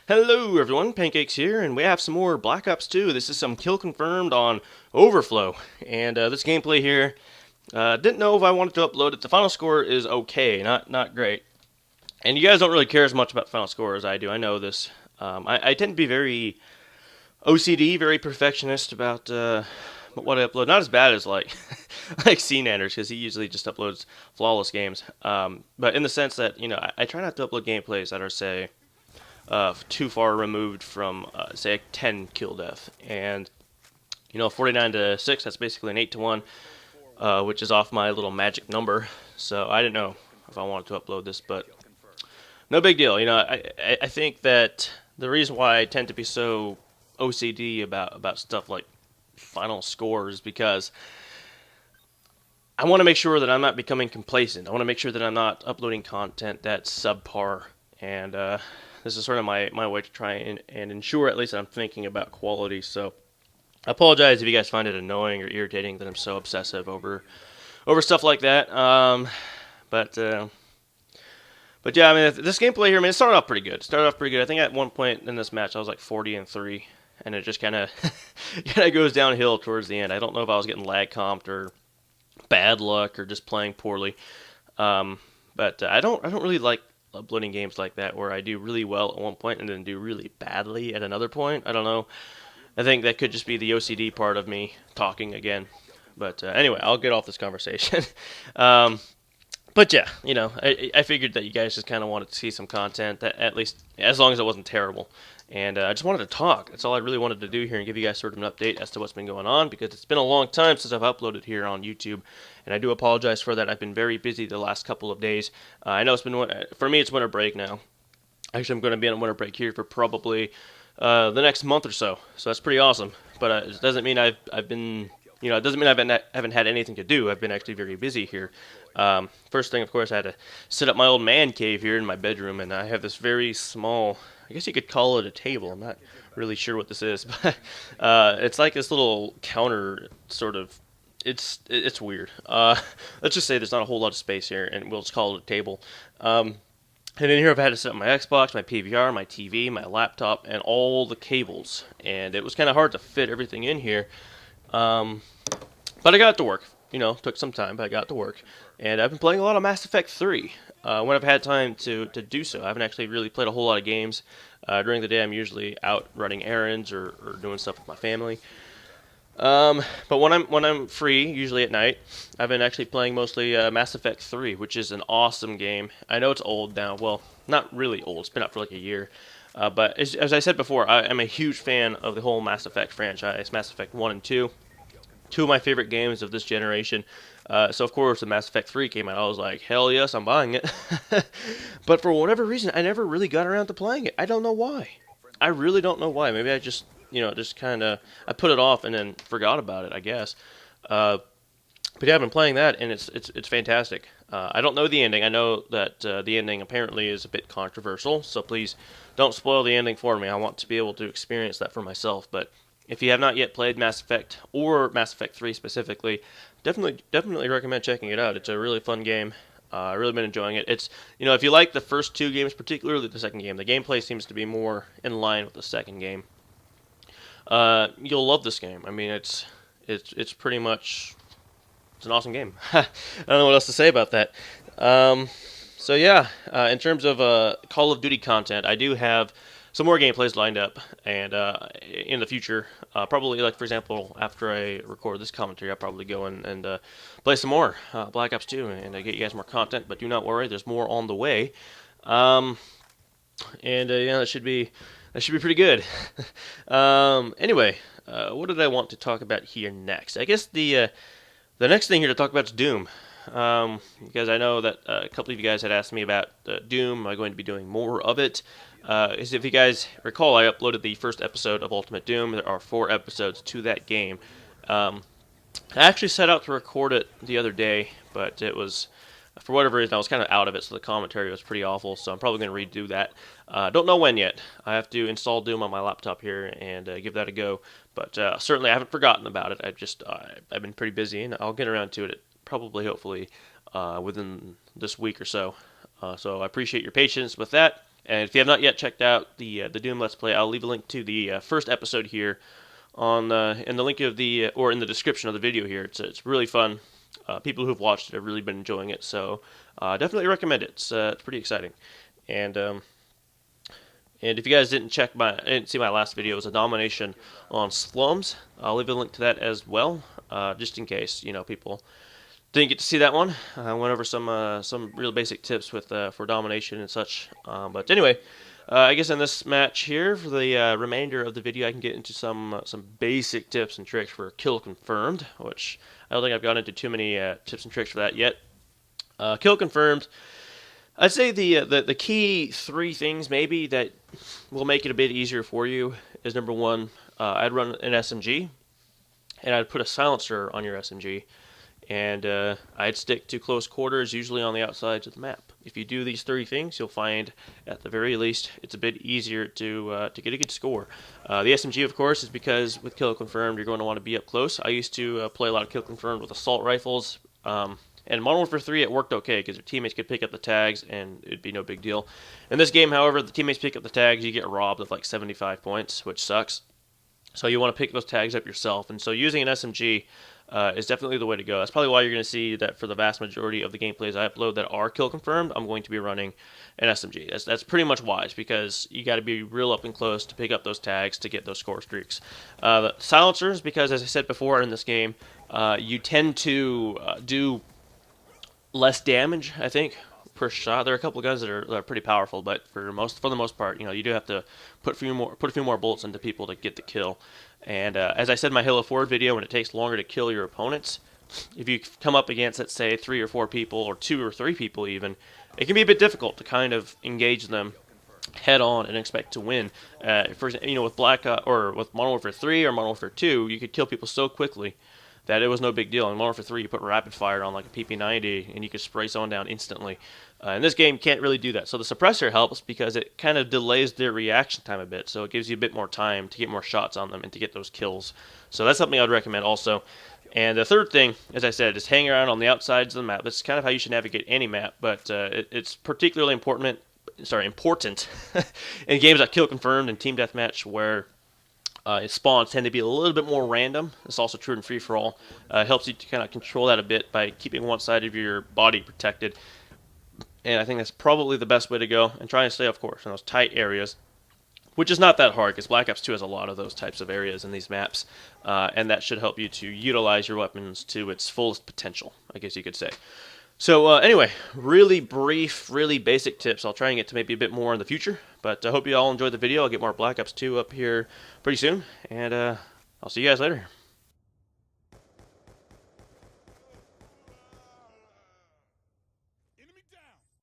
Hello everyone, Pancakes here, and we have some more Black Ops 2. This is some kill confirmed on Overflow, and this gameplay here, didn't know if I wanted to upload it. The final score is okay, not great. And you guys don't really care as much about the final score as I do, I know this. I tend to be very OCD, very perfectionist about what I upload. Not as bad as like like CNanders, because he usually just uploads flawless games. But in the sense that, I try not to upload gameplays that are, say, too far removed from, say, a 10 kill death. And, 49 to 6, that's basically an 8 to 1, which is off my little magic number. So I didn't know if I wanted to upload this, but no big deal. I think that the reason why I tend to be so OCD about stuff like final scores because I want to make sure that I'm not becoming complacent. I want to make sure that I'm not uploading content that's subpar. And this is sort of my way to try and ensure at least that I'm thinking about quality. So I apologize if you guys find it annoying or irritating that I'm so obsessive over stuff like that. But but yeah, I mean this gameplay here, I mean it started off pretty good. I think at one point in this match I was like 40-3, and it just kind of kind of goes downhill towards the end. I don't know if I was getting lag comped or bad luck or just playing poorly. But I don't really like uploading games like that where I do really well at one point and then do really badly at another point. I don't know. I think that could just be the OCD part of me talking again. But anyway, I'll get off this conversation. um, but yeah, I figured that you guys just kind of wanted to see some content, that at least as long as it wasn't terrible. And I just wanted to talk. That's all I really wanted to do here and give you guys sort of an update as to what's been going on because it's been a long time since I've uploaded here on YouTube. And I do apologize for that. I've been very busy the last couple of days. I know it's been, for me, it's winter break now. Actually, I'm going to be on winter break here for probably the next month or so. So that's pretty awesome. But it doesn't mean I've been, it doesn't mean haven't had anything to do. I've been actually very busy here. First thing, of course, I had to set up my old man cave here in my bedroom, and I have this very small, I guess you could call it a table. I'm not really sure what this is, but it's like this little counter sort of. It's weird. Let's just say there's not a whole lot of space here, and we'll just call it a table. And in here, I've had to set up my Xbox, my PVR, my TV, my laptop, and all the cables. And it was kind of hard to fit everything in here. Um, but I got it to work. Took some time, but I got it to work. And I've been playing a lot of Mass Effect 3 when I've had time to do so. I haven't actually really played a whole lot of games. During the day, I'm usually out running errands or doing stuff with my family. But when I'm free, usually at night, I've been actually playing mostly Mass Effect 3, which is an awesome game. I know it's old now. Well, not really old. It's been out for like a year. But as I said before, I'm a huge fan of the whole Mass Effect franchise. Mass Effect 1 and 2. Two of my favorite games of this generation. So, of course, when Mass Effect 3 came out, I was like, hell yes, I'm buying it. But for whatever reason, I never really got around to playing it. I don't know why. I really don't know why. Maybe I just kind of, I put it off and then forgot about it, I guess. Uh, but yeah, I've been playing that, and it's fantastic. I don't know the ending. I know that the ending apparently is a bit controversial, so please don't spoil the ending for me. I want to be able to experience that for myself. But if you have not yet played Mass Effect or Mass Effect 3 specifically, definitely recommend checking it out. It's a really fun game. I've really been enjoying it. It's if you like the first two games, particularly the second game, the gameplay seems to be more in line with the second game. You'll love this game. I mean, it's pretty much it's an awesome game. I don't know what else to say about that. Um, so yeah, in terms of Call of Duty content, I do have some more gameplays lined up, and in the future, probably like for example, after I record this commentary, I'll probably go and play some more Black Ops 2 and get you guys more content. But do not worry, there's more on the way. Um, and yeah, that should be pretty good. Anyway, what did I want to talk about here next? I guess the next thing here to talk about is Doom. Because I know that a couple of you guys had asked me about Doom. Am I going to be doing more of it? As if you guys recall, I uploaded the first episode of Ultimate Doom. There are 4 episodes to that game. I actually set out to record it the other day, but it was, for whatever reason, I was kind of out of it, so the commentary was pretty awful, so I'm probably going to redo that. Don't know when yet. I have to install Doom on my laptop here and give that a go, but certainly I haven't forgotten about it. I've been pretty busy, and I'll get around to it probably, hopefully, within this week or so. So I appreciate your patience with that. And if you have not yet checked out the Doom Let's Play, I'll leave a link to the first episode here on in the link of the or in the description of the video here. It's really fun. People who've watched it have really been enjoying it, so definitely recommend it. It's pretty exciting. And if you guys didn't see my last video, it was a domination on slums. I'll leave a link to that as well, just in case people didn't get to see that one. I went over some real basic tips with for domination and such. But anyway, I guess in this match here, for the remainder of the video, I can get into some basic tips and tricks for kill confirmed, which I don't think I've gone into too many tips and tricks for that yet. Kill confirmed. I'd say the key three things maybe that will make it a bit easier for you is, number one, I'd run an SMG, and I'd put a silencer on your SMG, and I'd stick to close quarters, usually on the outsides of the map. If you do these three things, you'll find, at the very least, it's a bit easier to get a good score. The SMG, of course, is because with Kill Confirmed, you're going to want to be up close. I used to play a lot of Kill Confirmed with assault rifles. And in Modern Warfare 3, it worked okay because your teammates could pick up the tags and it'd be no big deal. In this game, however, the teammates pick up the tags, you get robbed of like 75 points, which sucks. So you want to pick those tags up yourself. And so using an SMG is definitely the way to go. That's probably why you're going to see that for the vast majority of the gameplays I upload that are kill confirmed, I'm going to be running an SMG. That's pretty much wise because you got to be real up and close to pick up those tags to get those score streaks. The silencers, because as I said before in this game, you tend to do less damage, I think, per shot. There are a couple of guns that are pretty powerful, but for the most part, you do have to put a few more bullets into people to get the kill. And as I said in my Halo 4 video, when it takes longer to kill your opponents, if you come up against, let's say, 3 or 4 people, or 2 or 3 people even, it can be a bit difficult to kind of engage them head on and expect to win. For example, with with Modern Warfare 3 or Modern Warfare 2, you could kill people so quickly that it was no big deal. In Modern Warfare 3, you put rapid fire on like a PP90, and you could spray someone down instantly. In this game, you can't really do that. So the suppressor helps because it kind of delays their reaction time a bit, so it gives you a bit more time to get more shots on them and to get those kills. So that's something I'd recommend also. And the third thing, as I said, is hang around on the outsides of the map. That's kind of how you should navigate any map, but it's particularly important in games like Kill Confirmed and Team Deathmatch, where spawns tend to be a little bit more random. It's also true in free-for-all. It helps you to kind of control that a bit by keeping one side of your body protected. And I think that's probably the best way to go. And try and stay, of course, in those tight areas, which is not that hard because Black Ops 2 has a lot of those types of areas in these maps. And that should help you to utilize your weapons to its fullest potential, I guess you could say. So anyway, really brief, really basic tips. I'll try and get to maybe a bit more in the future. But I hope you all enjoyed the video. I'll get more Black Ops 2 up here pretty soon. And I'll see you guys later.